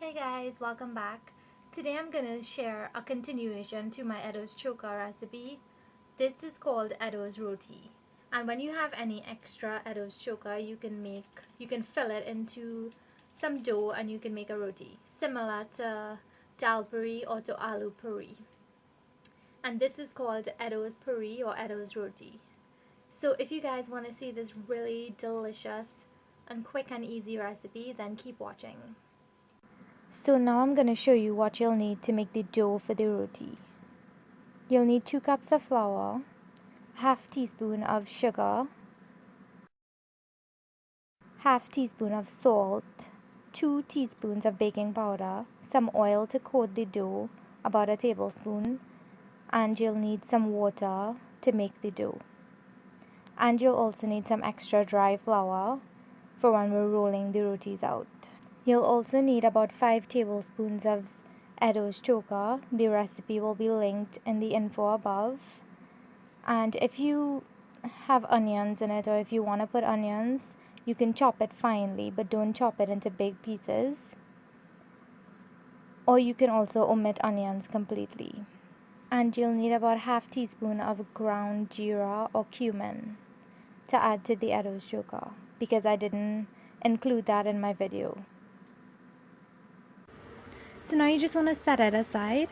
Hey guys, welcome back. Today I'm gonna share a continuation to my Eddoes choka recipe. This is called Eddoes Roti. And when you have any extra Eddoes choka, you can fill it into some dough and you can make a roti, similar to dal puri or to aloo puri. And this is called Eddoes-Puri or Eddoes Roti. So if you guys want to see this really delicious and quick and easy recipe, then keep watching. So now I'm going to show you what you'll need to make the dough for the roti. You'll need 2 cups of flour, half teaspoon of sugar, half teaspoon of salt, 2 teaspoons of baking powder, some oil to coat the dough, about a tablespoon, and you'll need some water to make the dough. And you'll also need some extra dry flour for when we're rolling the rotis out. You'll also need about 5 tablespoons of Eddoes choka. The recipe will be linked in the info above. And if you have onions in it, or if you want to put onions, you can chop it finely, but don't chop it into big pieces. Or you can also omit onions completely. And you'll need about half teaspoon of ground geera or cumin to add to the Eddoes choka, because I didn't include that in my video. So now you just want to set it aside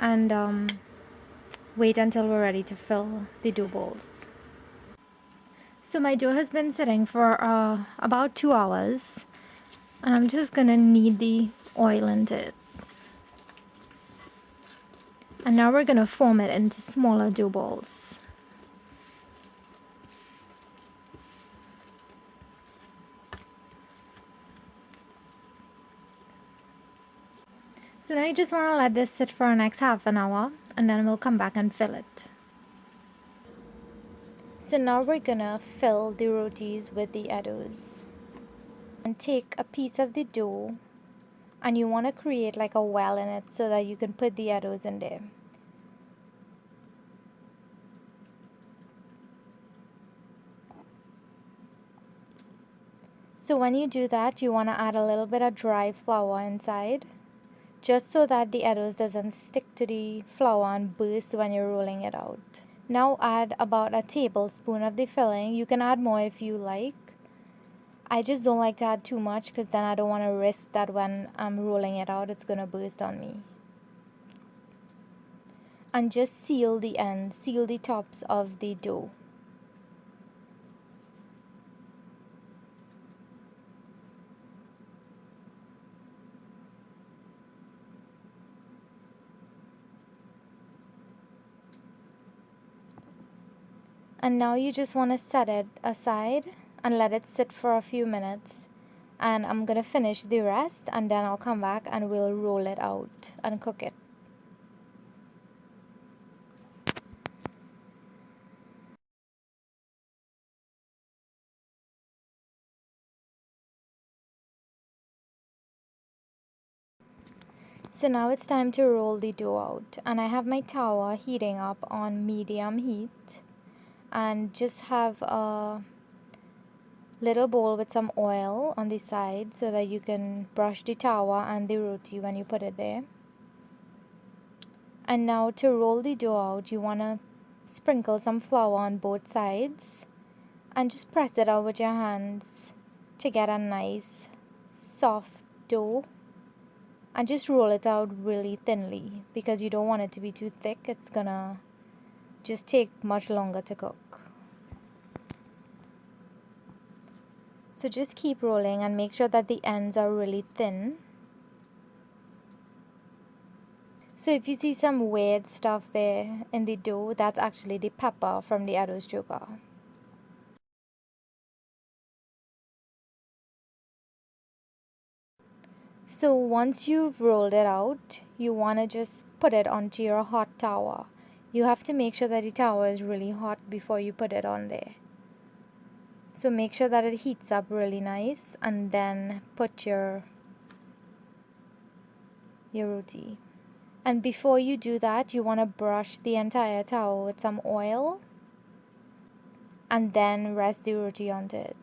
and wait until we're ready to fill the dough balls. So my dough has been sitting for about 2 hours, and I'm just gonna knead the oil into it. And now we're gonna form it into smaller dough balls. So now you just want to let this sit for the next half an hour, and then we'll come back and fill it. So now we're gonna fill the rotis with the eddoes. And take a piece of the dough, and you want to create like a well in it so that you can put the eddoes in there. So when you do that, you want to add a little bit of dry flour inside, just so that the eddoes doesn't stick to the flour and burst when you're rolling it out. Now add about a tablespoon of the filling. You can add more if you like. I just don't like to add too much because then I don't want to risk that when I'm rolling it out it's gonna burst on me. And just seal the ends, seal the tops of the dough. And now you just want to set it aside and let it sit for a few minutes. And I'm gonna finish the rest, and then I'll come back and we'll roll it out and cook it. So now it's time to roll the dough out, and I have my tawa heating up on medium heat, and just have a little bowl with some oil on the side so that you can brush the tawa and the roti when you put it there. And now to roll the dough out, you want to sprinkle some flour on both sides and just press it out with your hands to get a nice soft dough. And just roll it out really thinly because you don't want it to be too thick. It's gonna just take much longer to cook. So just keep rolling and make sure that the ends are really thin. So if you see some weird stuff there in the dough, that's actually the pepper from the Eddoes choka. So once you've rolled it out, you want to just put it onto your hot tawa. You have to make sure that the tawa is really hot before you put it on there. So make sure that it heats up really nice, and then put your roti. And before you do that, you want to brush the entire tawa with some oil and then rest the roti onto it.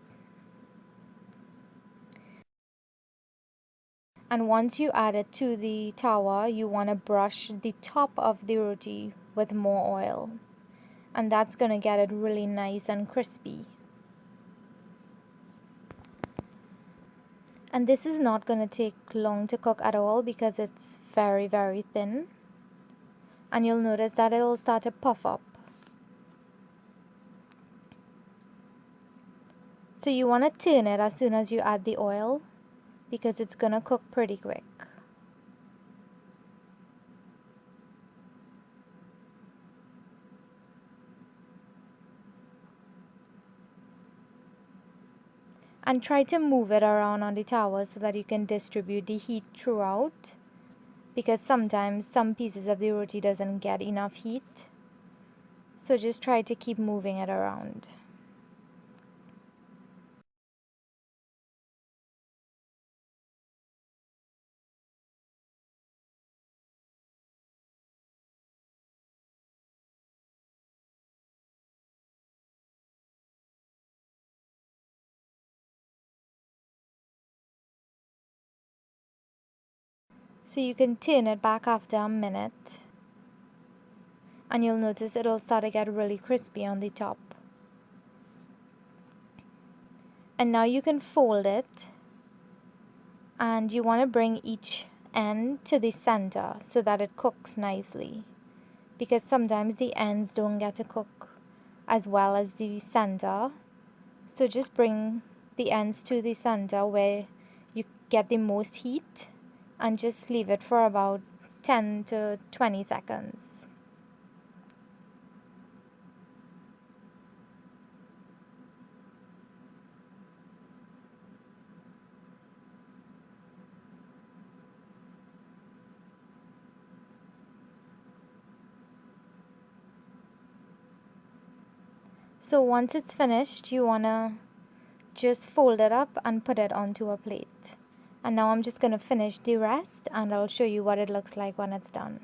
And once you add it to the tawa, you want to brush the top of the roti with more oil. And that's going to get it really nice and crispy. And this is not going to take long to cook at all because it's very, very thin. And you'll notice that it'll start to puff up. So you want to turn it as soon as you add the oil because it's going to cook pretty quick. And try to move it around on the tawa so that you can distribute the heat throughout, because sometimes some pieces of the roti doesn't get enough heat. So just try to keep moving it around. So you can turn it back after a minute and you'll notice it'll start to get really crispy on the top. And now you can fold it, and you want to bring each end to the center so that it cooks nicely, because sometimes the ends don't get to cook as well as the center. So just bring the ends to the center where you get the most heat and just leave it for about 10 to 20 seconds. So once it's finished, you want to just fold it up and put it onto a plate. And now I'm just going to finish the rest and I'll show you what it looks like when it's done.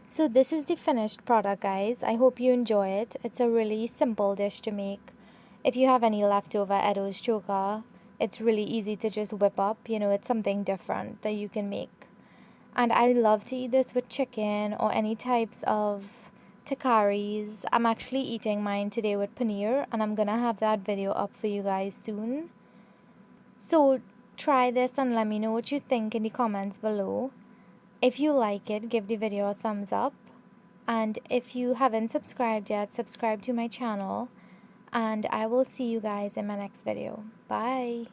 So this is the finished product, guys. I hope you enjoy it. It's a really simple dish to make. If you have any leftover Eddoes choka, it's really easy to just whip up. It's something different that you can make. And I love to eat this with chicken or any types of takaris. I'm actually eating mine today with paneer, and I'm gonna have that video up for you guys soon. So try this and let me know what you think in the comments below. If you like it, give the video a thumbs up. And if you haven't subscribed yet, subscribe to my channel. And I will see you guys in my next video. Bye.